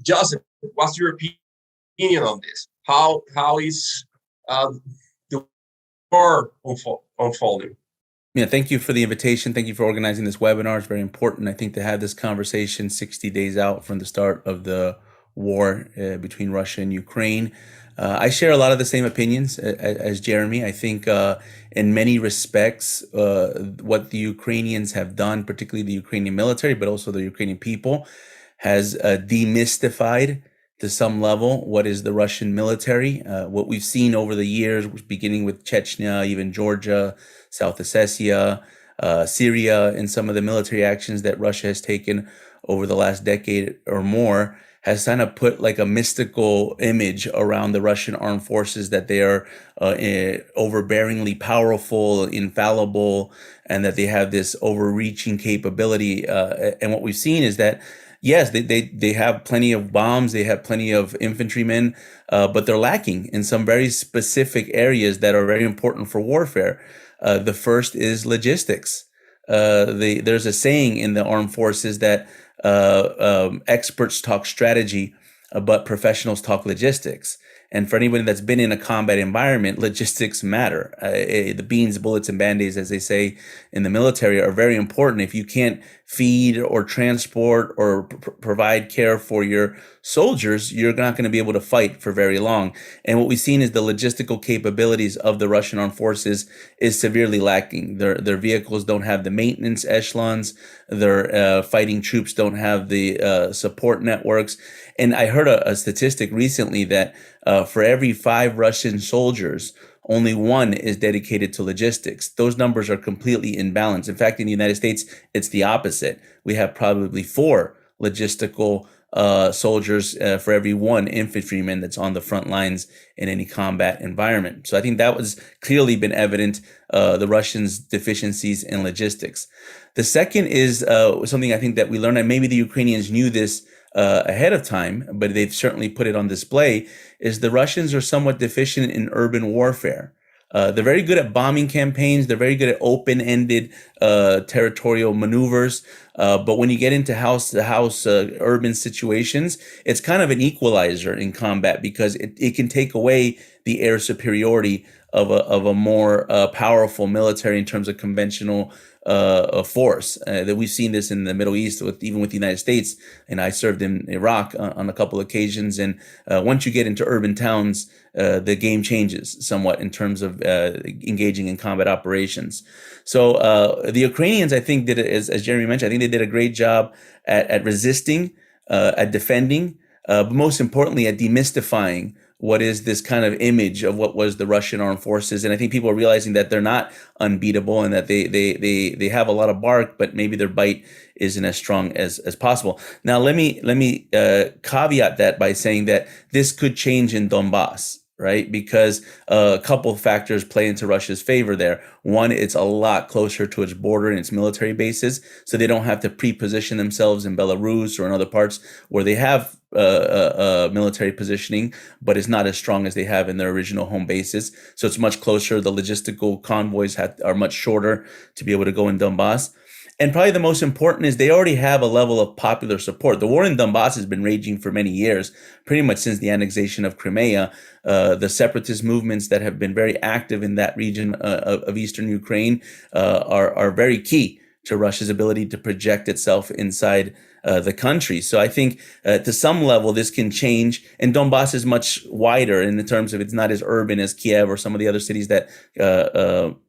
Joseph, what's your opinion on this? How is the war unfolding? Yeah, thank you for the invitation. Thank you for organizing this webinar. It's very important, I think, to have this conversation 60 days out from the start of the war between Russia and Ukraine. I share a lot of the same opinions as Jérémie. I think in many respects, what the Ukrainians have done, particularly the Ukrainian military, but also the Ukrainian people, has demystified to some level what is the Russian military. What we've seen over the years, beginning with Chechnya, even Georgia, South Ossetia, Syria, and some of the military actions that Russia has taken over the last decade or more, has kind of put like a mystical image around the Russian armed forces, that they are overbearingly powerful, infallible, and that they have this overreaching capability. And what we've seen is that, yes, they have plenty of bombs, they have plenty of infantrymen, but they're lacking in some very specific areas that are very important for warfare. The first is logistics. There's a saying in the armed forces that experts talk strategy, but professionals talk logistics. And for anybody that's been in a combat environment, logistics matter. The beans, bullets, and band-aids, as they say in the military, are very important. If you can't feed or transport or provide care for your soldiers, you're not going to be able to fight for very long. And what we've seen is the logistical capabilities of the Russian armed forces is severely lacking. Their vehicles don't have the maintenance echelons. Their fighting troops don't have the support networks. And I heard a statistic recently that for every 5 Russian soldiers, only 1 is dedicated to logistics. Those numbers are completely imbalanced. In fact, in the United States, it's the opposite. We have probably 4 logistical soldiers for every 1 infantryman that's on the front lines in any combat environment. So I think that was clearly been evident, the Russians' deficiencies in logistics. The second is something I think that we learned, and maybe the Ukrainians knew this ahead of time, but they've certainly put it on display, is the Russians are somewhat deficient in urban warfare. They're very good at bombing campaigns. They're very good at open-ended territorial maneuvers. But when you get into house-to-house urban situations, it's kind of an equalizer in combat, because it can take away the air superiority of a more powerful military in terms of conventional force. That we've seen this in the Middle East, even with the United States. And I served in Iraq on a couple of occasions. And once you get into urban towns, the game changes somewhat in terms of engaging in combat operations. So the Ukrainians, I think, did, as Jérémie mentioned, I think they did a great job at resisting, at defending, but most importantly, at demystifying what is this kind of image of what was the Russian armed forces. And I think people are realizing that they're not unbeatable, and that they have a lot of bark, but maybe their bite isn't as strong as possible. Now, let me caveat that by saying that this could change in Donbas, right? Because a couple of factors play into Russia's favor there. One, it's a lot closer to its border and its military bases, so they don't have to pre-position themselves in Belarus or in other parts where they have military positioning, but it's not as strong as they have in their original home bases. So it's much closer. The logistical convoys are much shorter to be able to go in Donbas. And probably the most important is they already have a level of popular support. The war in Donbas has been raging for many years, pretty much since the annexation of Crimea. The separatist movements that have been very active in that region of eastern Ukraine are very key to Russia's ability to project itself inside the country. So I think to some level this can change. And Donbas is much wider in the terms of it's not as urban as Kiev or some of the other cities that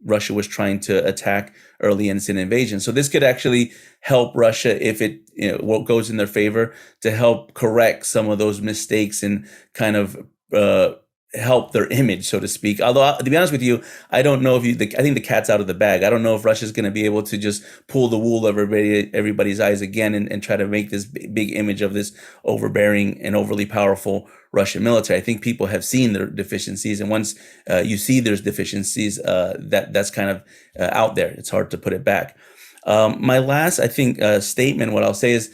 Russia was trying to attack early in its invasion. So this could actually help Russia, if it what goes in their favor, to help correct some of those mistakes and kind of help their image, so to speak. Although, to be honest with you, I don't know if I think the cat's out of the bag. I don't know if Russia's going to be able to just pull the wool over everybody's eyes again and try to make this big image of this overbearing and overly powerful Russian military. I think people have seen their deficiencies, and once you see there's deficiencies, that's kind of out there. It's hard to put it back. My last, I think, statement, what I'll say is,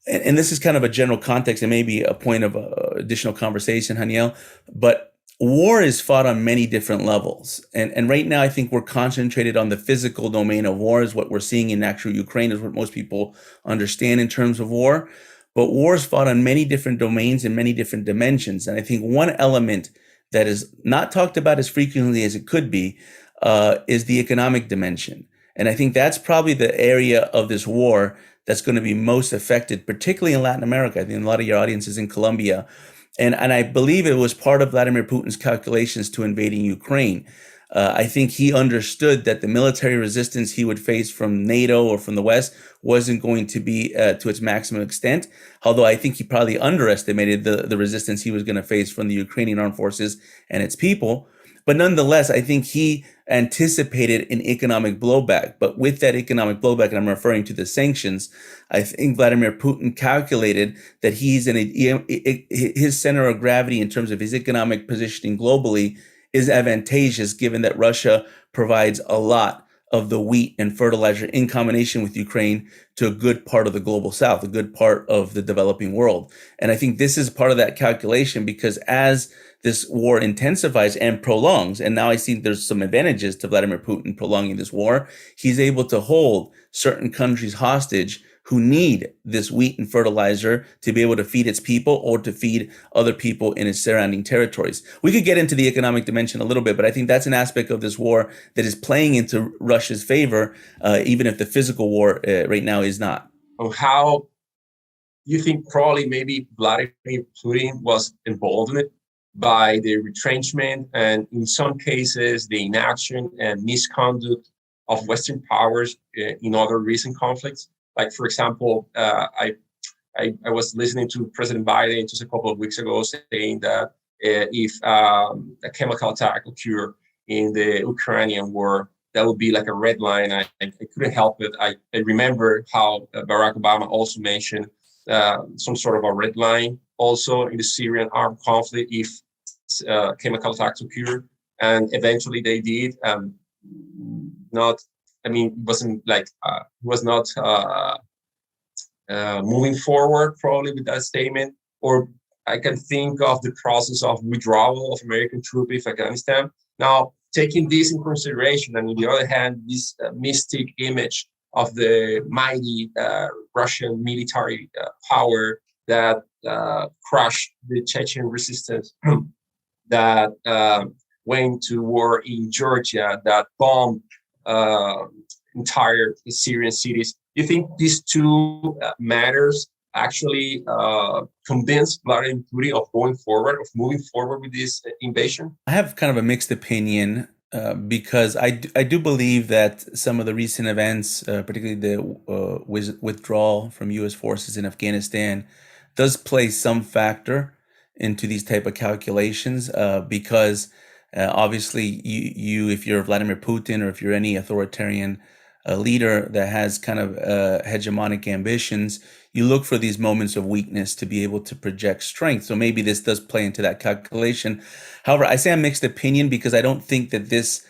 and this is kind of a general context and maybe a point of additional conversation, Janiel, but war is fought on many different levels. And right now, I think we're concentrated on the physical domain of war, is what we're seeing in actual Ukraine, is what most people understand in terms of war. but wars fought on many different domains and many different dimensions. And I think one element that is not talked about as frequently as it could be is the economic dimension. And I think that's probably the area of this war that's going to be most affected, particularly in Latin America. I think a lot of your audience is in Colombia. And I believe it was part of Vladimir Putin's calculations to invading Ukraine. I think he understood that the military resistance he would face from NATO or from the West wasn't going to be to its maximum extent. Although I think he probably underestimated the resistance he was going to face from the Ukrainian armed forces and its people. But nonetheless, I think he anticipated an economic blowback. But with that economic blowback, and I'm referring to the sanctions, I think Vladimir Putin calculated that he's his center of gravity in terms of his economic positioning globally is advantageous, given that Russia provides a lot of the wheat and fertilizer in combination with Ukraine to a good part of the global south, a good part of the developing world. And I think this is part of that calculation, because as this war intensifies and prolongs, and now I see there's some advantages to Vladimir Putin prolonging this war, he's able to hold certain countries hostage who need this wheat and fertilizer to be able to feed its people or to feed other people in its surrounding territories. We could get into the economic dimension a little bit, but I think that's an aspect of this war that is playing into Russia's favor, even if the physical war right now is not. How you think probably maybe Vladimir Putin was involved in it by the retrenchment and in some cases the inaction and misconduct of Western powers in other recent conflicts? Like, for example, I was listening to President Biden just a couple of weeks ago saying that if a chemical attack occurred in the Ukrainian war, that would be like a red line. I couldn't help it. I remember how Barack Obama also mentioned some sort of a red line also in the Syrian armed conflict if chemical attacks occurred, and eventually they did. It wasn't like was not moving forward probably with that statement. Or I can think of the process of withdrawal of American troops in Afghanistan. Now, taking this in consideration, and on the other hand, this mystic image of the mighty Russian military power that crushed the Chechen resistance, that went to war in Georgia, that bombed entire Syrian cities. Do you think these two matters actually convinced Vladimir Putin of moving forward with this invasion? I have kind of a mixed opinion because I do believe that some of the recent events, particularly the withdrawal from U.S. forces in Afghanistan, does play some factor into these type of calculations because obviously you if you're Vladimir Putin or if you're any authoritarian leader that has kind of hegemonic ambitions, you look for these moments of weakness to be able to project strength. So maybe this does play into that calculation. However, I say a mixed opinion because I don't think that this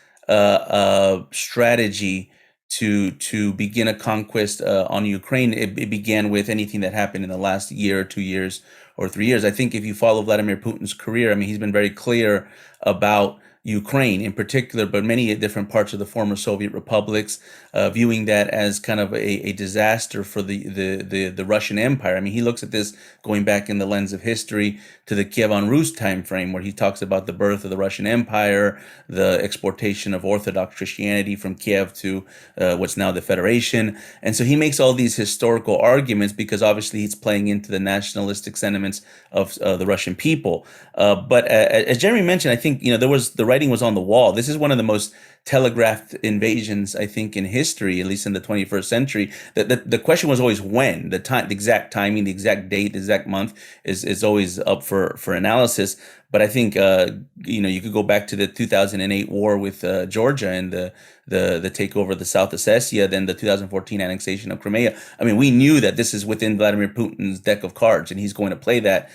strategy to begin a conquest on Ukraine, it began with anything that happened in the last year or 2 years or 3 years. I think if you follow Vladimir Putin's career, I mean, he's been very clear about Ukraine in particular, but many different parts of the former Soviet republics, viewing that as kind of a disaster for the Russian Empire. I mean, he looks at this going back in the lens of history to the Kievan Rus time frame, where he talks about the birth of the Russian Empire, the exportation of Orthodox Christianity from Kiev to what's now the Federation. And so he makes all these historical arguments because obviously he's playing into the nationalistic sentiments of the Russian people. But as Jérémie mentioned, I think, the writing was on the wall. This is one of the most telegraphed invasions, I think, in history, at least in the 21st century. The question was always when. The time, the exact timing, the exact date, the exact month is always up for analysis. But I think you could go back to the 2008 war with Georgia and the takeover of the South Ossetia, then the 2014 annexation of Crimea. I mean, we knew that this is within Vladimir Putin's deck of cards, and he's going to play that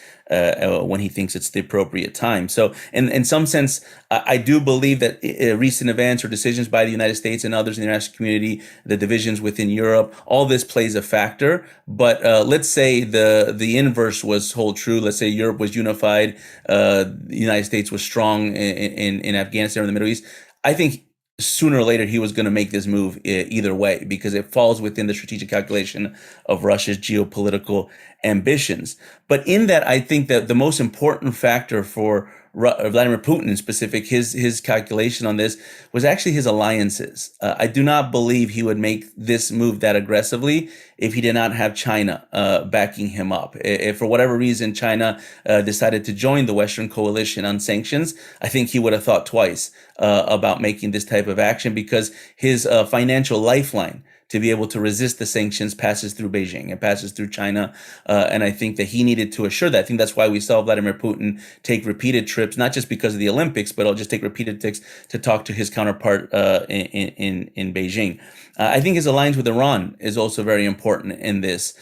when he thinks it's the appropriate time. So, in some sense, I do believe that recent events or decisions by the United States and others in the international community, the divisions within Europe, all this plays a factor. But let's say the inverse was hold true. Let's say Europe was unified, the United States was strong in Afghanistan or the Middle East. I think sooner or later he was going to make this move either way, because it falls within the strategic calculation of Russia's geopolitical ambitions. But in that, I think that the most important factor for Vladimir Putin in specific, his calculation on this was actually his alliances. I do not believe he would make this move that aggressively if he did not have China backing him up. If for whatever reason China decided to join the Western coalition on sanctions, I think he would have thought twice about making this type of action, because his financial lifeline to be able to resist the sanctions passes through Beijing. It passes through China. And I think that he needed to assure that. I think that's why we saw Vladimir Putin take repeated trips, not just because of the Olympics, but I'll just take repeated trips to talk to his counterpart in Beijing. I think his alliance with Iran is also very important in this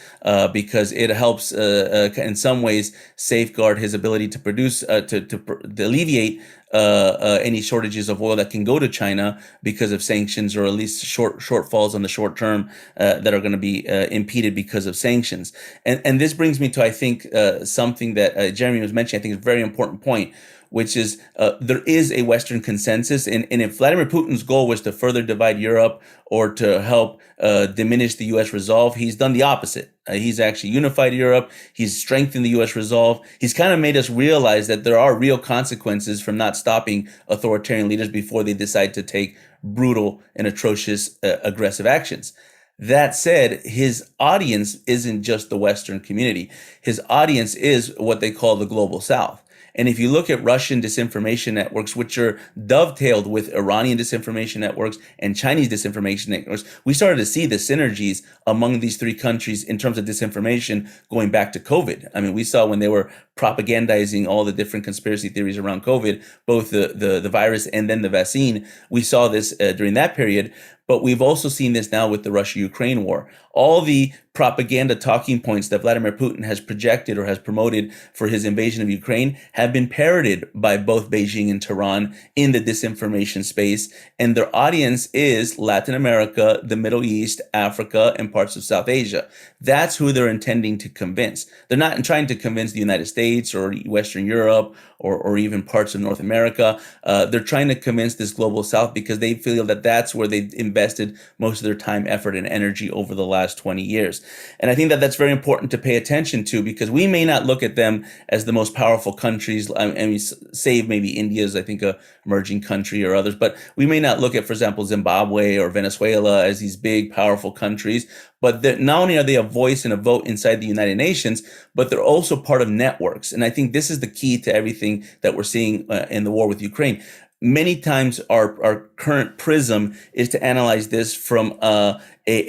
because it helps in some ways safeguard his ability to produce, to alleviate any shortages of oil that can go to China because of sanctions, or at least shortfalls on the short term that are going to be impeded because of sanctions. And this brings me to, I think, something that Jérémie was mentioning. I think is a very important point, which is there is a Western consensus. And if Vladimir Putin's goal was to further divide Europe or to help diminish the U.S. resolve, he's done the opposite. He's actually unified Europe. He's strengthened the U.S. resolve. He's kind of made us realize that there are real consequences from not stopping authoritarian leaders before they decide to take brutal and atrocious aggressive actions. That said, his audience isn't just the Western community. His audience is what they call the global South. And if you look at Russian disinformation networks, which are dovetailed with Iranian disinformation networks and Chinese disinformation networks, we started to see the synergies among these three countries in terms of disinformation going back to COVID. I mean, we saw when they were propagandizing all the different conspiracy theories around COVID, both the virus and then the vaccine. We saw this during that period. But we've also seen this now with the Russia-Ukraine war. All the propaganda talking points that Vladimir Putin has projected or has promoted for his invasion of Ukraine have been parroted by both Beijing and Tehran in the disinformation space. And their audience is Latin America, the Middle East, Africa, and parts of South Asia. That's who they're intending to convince. They're not trying to convince the United States or Western Europe or even parts of North America. They're trying to convince this global South because they feel that that's where they've invested most of their time, effort, and energy over the last 20 years. And I think that that's very important to pay attention to, because we may not look at them as the most powerful countries. I mean, save maybe India's, I think, a emerging country or others, but we may not look at, for example, Zimbabwe or Venezuela as these big, powerful countries. But not only are they a voice and a vote inside the United Nations, but they're also part of networks. And I think this is the key to everything that we're seeing in the war with Ukraine. Many times our current prism is to analyze this from a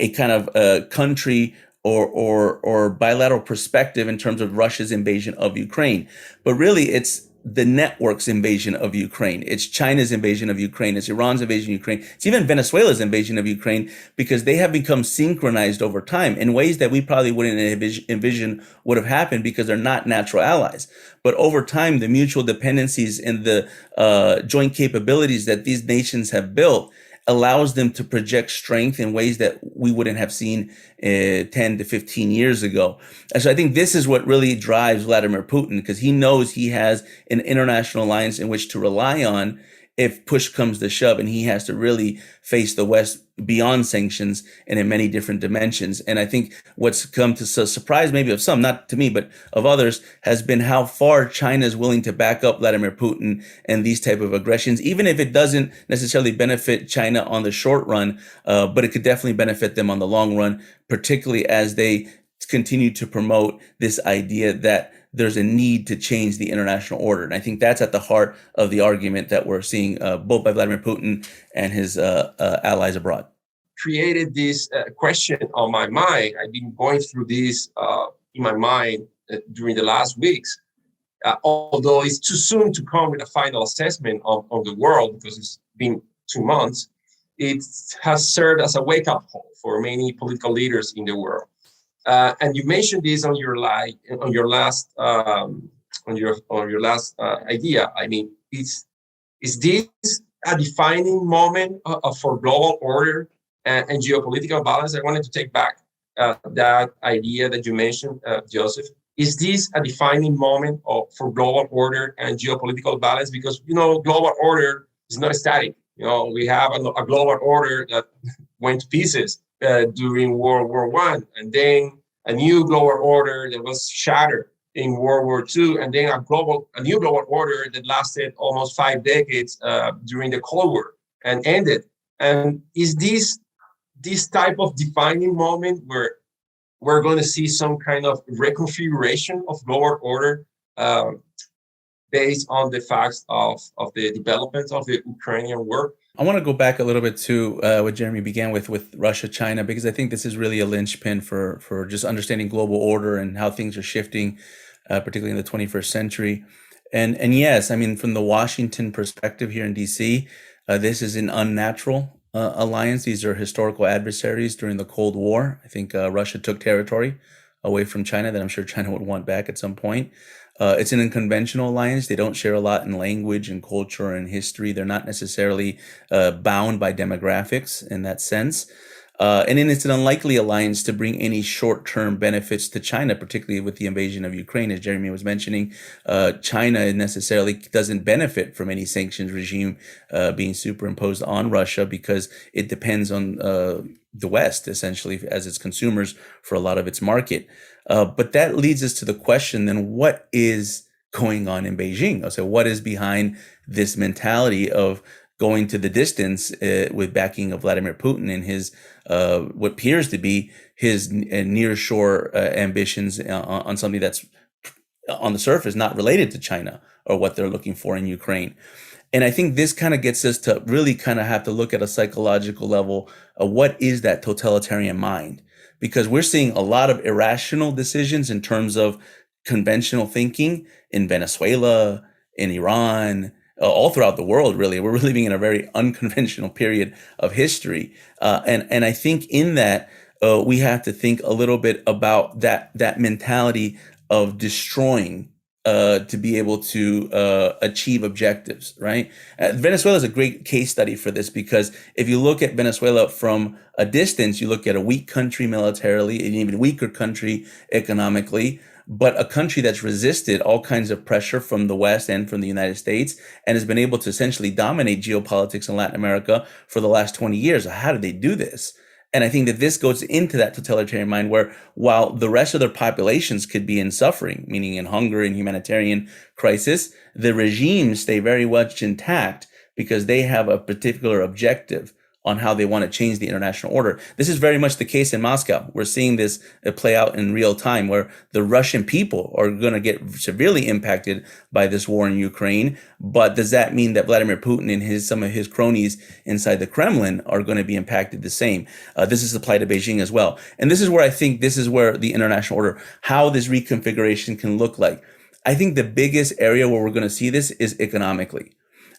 kind of country or bilateral perspective in terms of Russia's invasion of Ukraine. But really, it's the network's invasion of Ukraine. It's China's invasion of Ukraine. It's Iran's invasion of Ukraine. It's even Venezuela's invasion of Ukraine, because they have become synchronized over time in ways that we probably wouldn't envision would have happened, because they're not natural allies. But over time, the mutual dependencies and the joint capabilities that these nations have built allows them to project strength in ways that we wouldn't have seen 10 to 15 years ago. And so I think this is what really drives Vladimir Putin, because he knows he has an international alliance in which to rely on if push comes to shove, and he has to really face the West beyond sanctions and in many different dimensions. And I think what's come to surprise maybe of some, not to me, but of others, has been how far China is willing to back up Vladimir Putin and these type of aggressions, even if it doesn't necessarily benefit China on the short run, but it could definitely benefit them on the long run, particularly as they continue to promote this idea that there's a need to change the international order. And I think that's at the heart of the argument that we're seeing both by Vladimir Putin and his allies abroad. Created this question on my mind. I've been going through this in my mind during the last weeks, although it's too soon to come with a final assessment of the world, because it's been 2 months. It has served as a wake-up call for many political leaders in the world. And you mentioned this on your last idea. I mean, is this a defining moment for global order and geopolitical balance? I wanted to take back that idea that you mentioned, Joseph. Is this a defining moment for global order and geopolitical balance? Because global order is not static. We have a global order that went to pieces during World War I, and then a new global order that was shattered in World War II, and then a new global order that lasted almost 5 decades during the Cold War and ended. And is this type of defining moment where we're going to see some kind of reconfiguration of global order based on the facts of the development of the Ukrainian war? I want to go back a little bit to what Jérémie began with Russia, China, because I think this is really a linchpin for just understanding global order and how things are shifting, particularly in the 21st century. And yes, I mean, from the Washington perspective here in DC, this is an unnatural alliance. These are historical adversaries during the Cold War. I think Russia took territory away from China that I'm sure China would want back at some point. It's an unconventional alliance. They don't share a lot in language and culture and history. They're not necessarily bound by demographics in that sense. And then it's an unlikely alliance to bring any short-term benefits to China, particularly with the invasion of Ukraine. As Jérémie was mentioning, China necessarily doesn't benefit from any sanctions regime being superimposed on Russia because it depends on the West, essentially, as its consumers for a lot of its market. But that leads us to the question, then, what is going on in Beijing? So what is behind this mentality of going to the distance with backing of Vladimir Putin and his what appears to be his nearshore ambitions on something that's on the surface not related to China or what they're looking for in Ukraine? And I think this kind of gets us to really kind of have to look at a psychological level of what is that totalitarian mind? Because we're seeing a lot of irrational decisions in terms of conventional thinking in Venezuela, in Iran, all throughout the world, really. We're living in a very unconventional period of history. And I think in that, we have to think a little bit about that mentality of destroying to be able to achieve objectives, right? Venezuela is a great case study for this because if you look at Venezuela from a distance, you look at a weak country militarily, an even weaker country economically, but a country that's resisted all kinds of pressure from the West and from the United States and has been able to essentially dominate geopolitics in Latin America for the last 20 years. How did they do this? And I think that this goes into that totalitarian mind where while the rest of their populations could be in suffering, meaning in hunger and humanitarian crisis, the regimes stay very much intact because they have a particular objective on how they want to change the international order. This is very much the case in Moscow. We're seeing this play out in real time where the Russian people are going to get severely impacted by this war in Ukraine. But does that mean that Vladimir Putin and some of his cronies inside the Kremlin are going to be impacted the same? This is applied to Beijing as well. And this is where I think this is where the international order, how this reconfiguration can look like. I think the biggest area where we're going to see this is economically.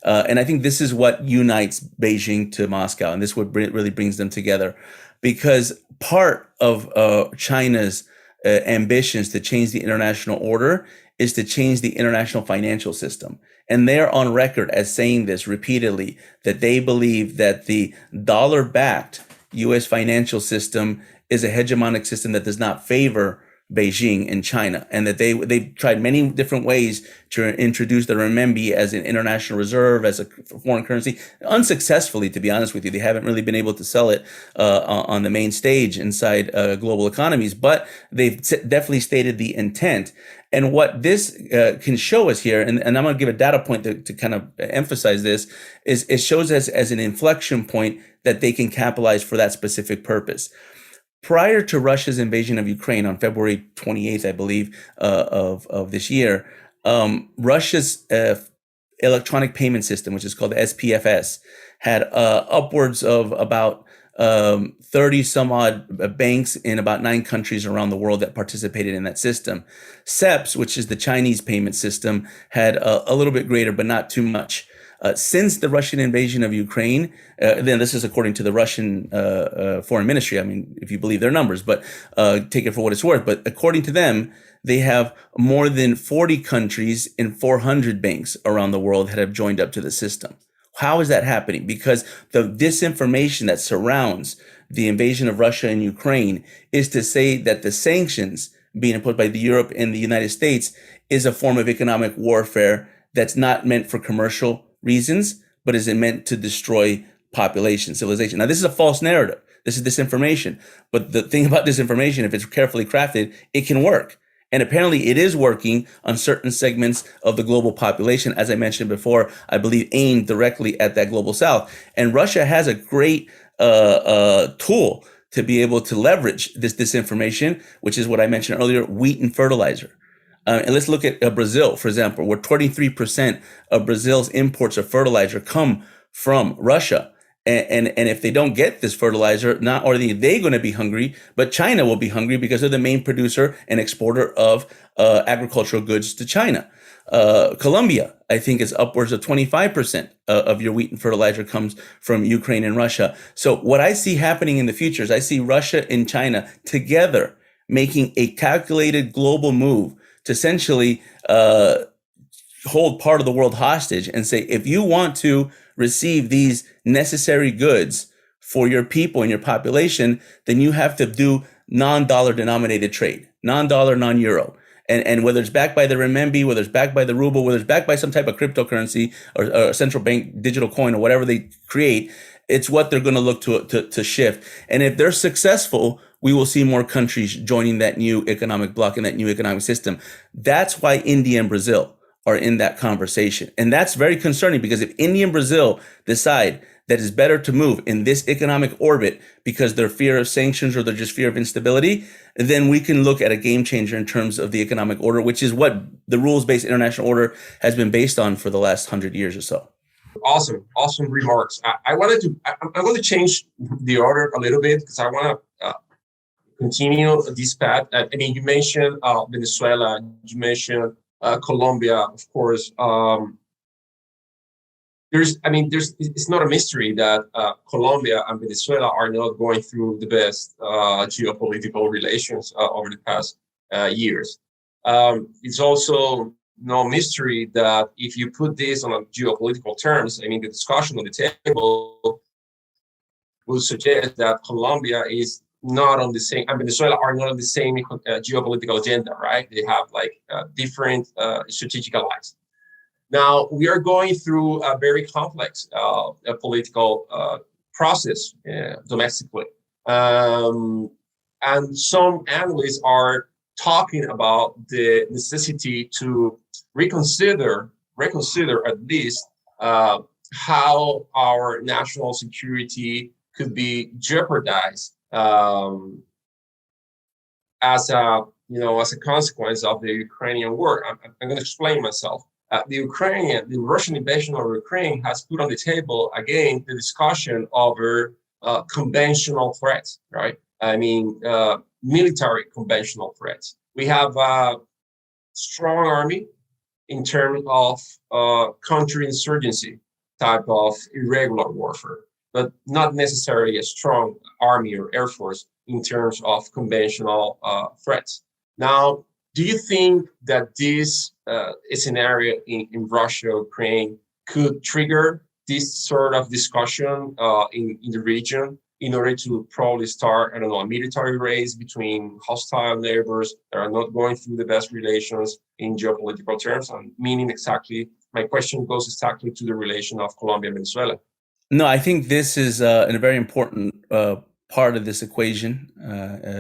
And I think this is what unites Beijing to Moscow, and this what really brings them together, because part of China's ambitions to change the international order is to change the international financial system. And they're on record as saying this repeatedly, that they believe that the dollar-backed U.S. financial system is a hegemonic system that does not favor Beijing and China, and that they've tried many different ways to introduce the renminbi as an international reserve, as a foreign currency, unsuccessfully, to be honest with you. They haven't really been able to sell it on the main stage inside global economies, but they've definitely stated the intent. And what this can show us here, and I'm going to give a data point to kind of emphasize this, is it shows us as an inflection point that they can capitalize for that specific purpose. Prior to Russia's invasion of Ukraine on February 28th, I believe, of this year, Russia's electronic payment system, which is called the SPFS, had upwards of about 30 some odd banks in about 9 countries around the world that participated in that system. CEPS, which is the Chinese payment system, had a little bit greater, but not too much. Since the Russian invasion of Ukraine, then this is according to the Russian foreign ministry. I mean, if you believe their numbers, but take it for what it's worth. But according to them, they have more than 40 countries and 400 banks around the world that have joined up to the system. How is that happening? Because the disinformation that surrounds the invasion of Russia and Ukraine is to say that the sanctions being imposed by Europe and the United States is a form of economic warfare that's not meant for commercial reasons, but is it meant to destroy population, civilization? Now, this is a false narrative. This is disinformation. But the thing about disinformation, if it's carefully crafted, it can work. And apparently it is working on certain segments of the global population, as I mentioned before, I believe aimed directly at that global south. And Russia has a great tool to be able to leverage this disinformation, which is what I mentioned earlier, wheat and fertilizer. And let's look at Brazil, for example, where 23% of Brazil's imports of fertilizer come from Russia. And if they don't get this fertilizer, not only are they going to be hungry, but China will be hungry because they're the main producer and exporter of agricultural goods to China. Colombia, I think, is upwards of 25% of your wheat and fertilizer comes from Ukraine and Russia. So what I see happening in the future is I see Russia and China together making a calculated global move to essentially hold part of the world hostage and say, if you want to receive these necessary goods for your people and your population, then you have to do non-dollar denominated trade, non-dollar, non-euro. And whether it's backed by the renminbi, whether it's backed by the ruble, whether it's backed by some type of cryptocurrency or central bank digital coin or whatever they create, it's what they're going to look to shift. And if they're successful, we will see more countries joining that new economic bloc and that new economic system. That's why India and Brazil are in that conversation. And that's very concerning, because if India and Brazil decide that it's better to move in this economic orbit because they're fear of sanctions or they're just fear of instability, then we can look at a game changer in terms of the economic order, which is what the rules-based international order has been based on for the last 100 years or so. Awesome remarks. I'm going to change the order a little bit because I want to continue this path. I mean, you mentioned Venezuela, you mentioned Colombia, of course. It's not a mystery that Colombia and Venezuela are not going through the best geopolitical relations over the past years. It's also no mystery that if you put this on a geopolitical terms, I mean, the discussion on the table will suggest that Colombia is not on the same, and Venezuela are not on the same geopolitical agenda, right? They have different strategic allies. Now, we are going through a very complex political process domestically. And some analysts are talking about the necessity to reconsider at least how our national security could be jeopardized as a consequence of the Ukrainian war. I'm going to explain myself. The Russian invasion of Ukraine has put on the table again the discussion over conventional threats, right? I mean, military conventional threats. We have a strong army in terms of counterinsurgency type of irregular warfare, but not necessarily a strong army or air force in terms of conventional threats. Now, do you think that this scenario in Russia, Ukraine could trigger this sort of discussion in the region in order to probably start, a military race between hostile neighbors that are not going through the best relations in geopolitical terms? And meaning exactly, my question goes exactly to the relation of Colombia and Venezuela. No, I think this is a very important part of this equation,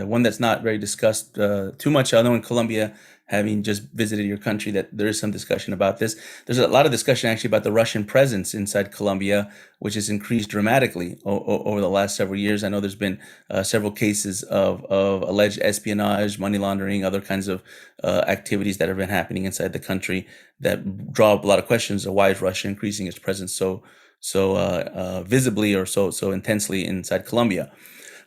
one that's not very discussed too much. I know in Colombia, having just visited your country, that there is some discussion about this. There's a lot of discussion actually about the Russian presence inside Colombia, which has increased dramatically over the last several years. I know there's been several cases of alleged espionage, money laundering, other kinds of activities that have been happening inside the country that draw up a lot of questions of why is Russia increasing its presence so visibly or so intensely inside Colombia.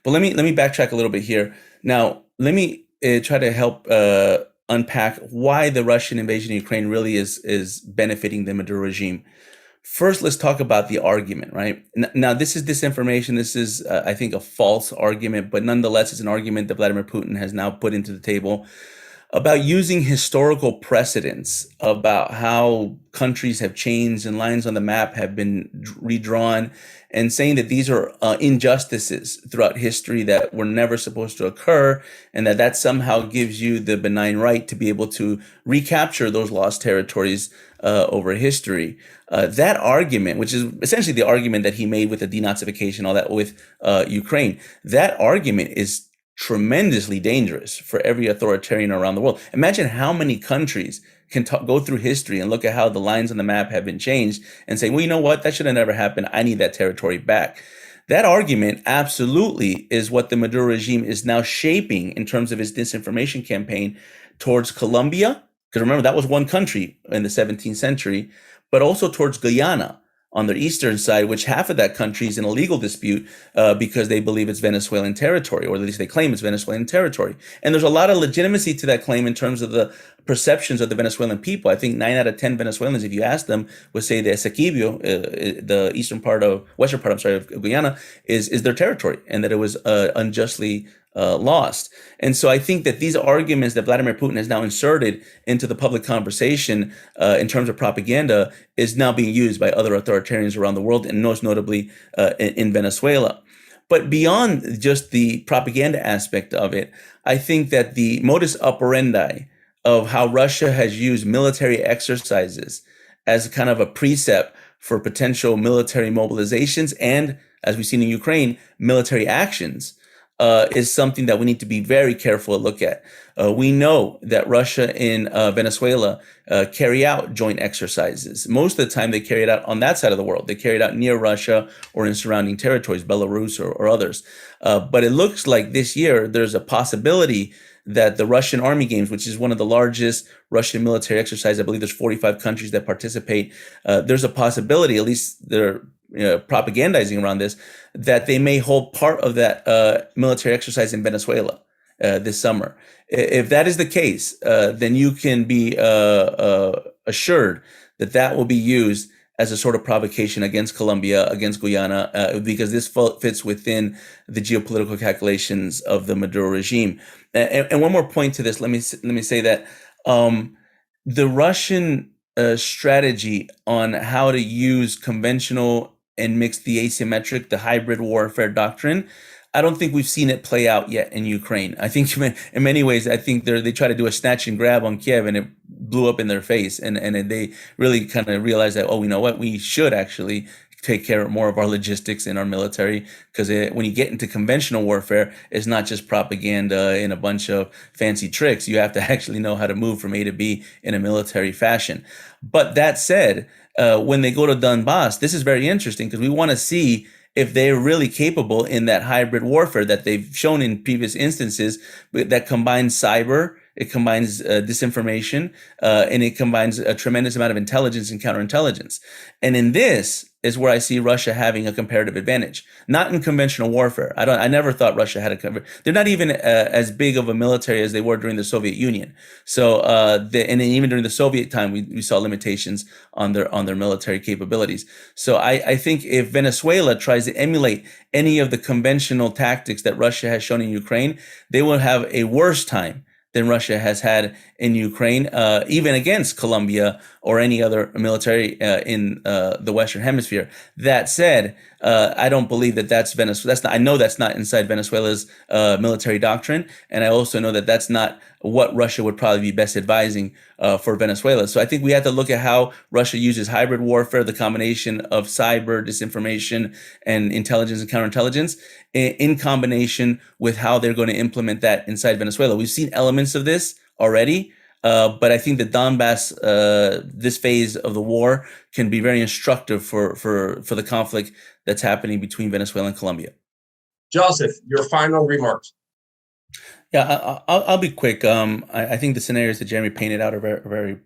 But let me backtrack a little bit here. Now, let me try to help unpack why the Russian invasion of Ukraine really is benefiting the Maduro regime. First, let's talk about the argument, right? Now, this is disinformation. This is, I think, a false argument, but nonetheless, it's an argument that Vladimir Putin has now put into the table. about using historical precedents about how countries have changed and lines on the map have been redrawn, and saying that these are injustices throughout history that were never supposed to occur, and that somehow gives you the benign right to be able to recapture those lost territories over history. That argument, which is essentially the argument that he made with the denazification, all that with Ukraine, that argument is tremendously dangerous for every authoritarian around the world. Imagine how many countries can go through history and look at how the lines on the map have been changed and say, well, you know what, that should have never happened. I need that territory back. That argument absolutely is what the Maduro regime is now shaping in terms of its disinformation campaign towards Colombia. Because remember, that was one country in the 17th century, but also towards Guyana on their eastern side, which half of that country is in a legal dispute because they believe it's Venezuelan territory, or at least they claim it's Venezuelan territory. And there's a lot of legitimacy to that claim in terms of the perceptions of the Venezuelan people. I think 9 out of 10 Venezuelans, if you ask them, would say the Essequibo, the western part of Guyana, is their territory, and that it was unjustly lost. And so I think that these arguments that Vladimir Putin has now inserted into the public conversation in terms of propaganda is now being used by other authoritarians around the world, and most notably in Venezuela. But beyond just the propaganda aspect of it, I think that the modus operandi of how Russia has used military exercises as kind of a precept for potential military mobilizations and, as we've seen in Ukraine, military actions is something that we need to be very careful to look at. We know that Russia and Venezuela carry out joint exercises. Most of the time, they carry it out on that side of the world. They carry it out near Russia or in surrounding territories, Belarus or others. But it looks like this year there's a possibility that the Russian Army Games, which is one of the largest Russian military exercises, I believe there's 45 countries that participate. There's a possibility, at least they're propagandizing around this, that they may hold part of that military exercise in Venezuela this summer. If that is the case, then you can be assured that that will be used as a sort of provocation against Colombia, against Guyana, because this fits within the geopolitical calculations of the Maduro regime. And one more point to this, let me say that the Russian strategy on how to use conventional and mix the asymmetric, the hybrid warfare doctrine, I don't think we've seen it play out yet in Ukraine. I think in many ways, I think they try to do a snatch and grab on Kiev, and it blew up in their face. And they really kind of realized that, oh, you know what, we should actually take care of more of our logistics and our military, because when you get into conventional warfare, it's not just propaganda and a bunch of fancy tricks. You have to actually know how to move from A to B in a military fashion. But that said, when they go to Donbas, this is very interesting because we want to see if they're really capable in that hybrid warfare that they've shown in previous instances that combines cyber, it combines disinformation, and it combines a tremendous amount of intelligence and counterintelligence. And in this is where I see Russia having a comparative advantage, not in conventional warfare. I never thought Russia had they're not even as big of a military as they were during the Soviet Union. So, and even during the Soviet time, we saw limitations on their military capabilities. So I think if Venezuela tries to emulate any of the conventional tactics that Russia has shown in Ukraine, they will have a worse time than Russia has had in Ukraine, even against Colombia or any other military in the Western Hemisphere. That said, I don't believe that's Venezuela. I know that's not inside Venezuela's military doctrine, and I also know that that's not what Russia would probably be best advising for Venezuela. So I think we have to look at how Russia uses hybrid warfare, the combination of cyber, disinformation, and intelligence and counterintelligence, in combination with how they're going to implement that inside Venezuela. We've seen elements of this already, but I think the Donbas, this phase of the war, can be very instructive for the conflict that's happening between Venezuela and Colombia. Joseph, your final remarks. Yeah, I'll be quick. I think the scenarios that Jérémie painted out are very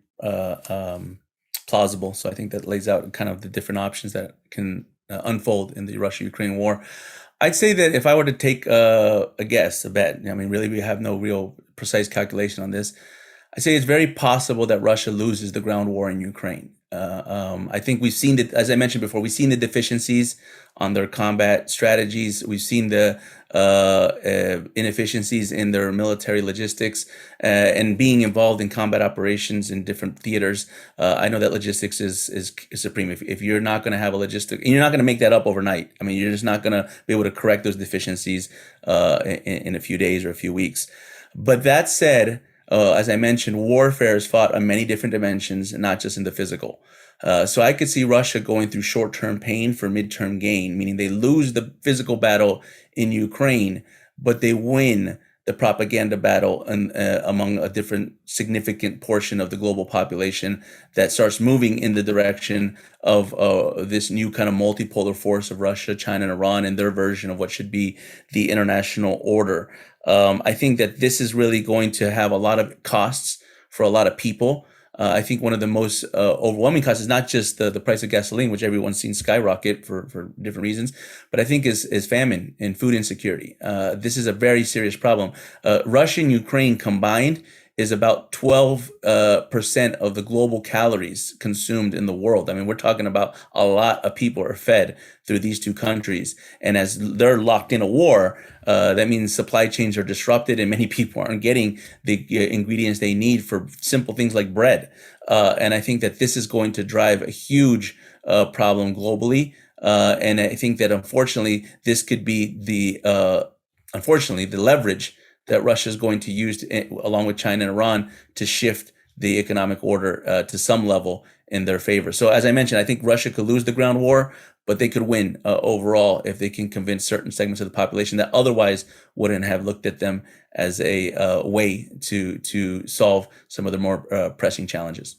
plausible. So I think that lays out kind of the different options that can unfold in the Russia-Ukraine war. I'd say that if I were to take a guess, a bet, I mean, really, we have no real precise calculation on this. I say it's very possible that Russia loses the ground war in Ukraine. I think we've seen that, as I mentioned before, we've seen the deficiencies on their combat strategies. We've seen the inefficiencies in their military logistics and being involved in combat operations in different theaters. I know that logistics is supreme. If you're not going to have a logistic, and you're not going to make that up overnight. I mean, you're just not going to be able to correct those deficiencies in a few days or a few weeks. But that said, as I mentioned, warfare is fought on many different dimensions, not just in the physical. So I could see Russia going through short-term pain for mid-term gain, meaning they lose the physical battle in Ukraine, but they win the propaganda battle among a different significant portion of the global population that starts moving in the direction of this new kind of multipolar force of Russia, China, and Iran, and their version of what should be the international order. I think that this is really going to have a lot of costs for a lot of people. I think one of the most overwhelming costs is not just the price of gasoline, which everyone's seen skyrocket for different reasons, but I think is famine and food insecurity. This is a very serious problem. Russia and Ukraine combined is about 12% of the global calories consumed in the world. I mean, we're talking about a lot of people are fed through these two countries. And as they're locked in a war, that means supply chains are disrupted and many people aren't getting the ingredients they need for simple things like bread. And I think that this is going to drive a huge problem globally. And I think that unfortunately, this could be the leverage that Russia is going to use along with China and Iran to shift the economic order to some level in their favor. So as I mentioned, I think Russia could lose the ground war, but they could win overall if they can convince certain segments of the population that otherwise wouldn't have looked at them as a way to solve some of the more pressing challenges.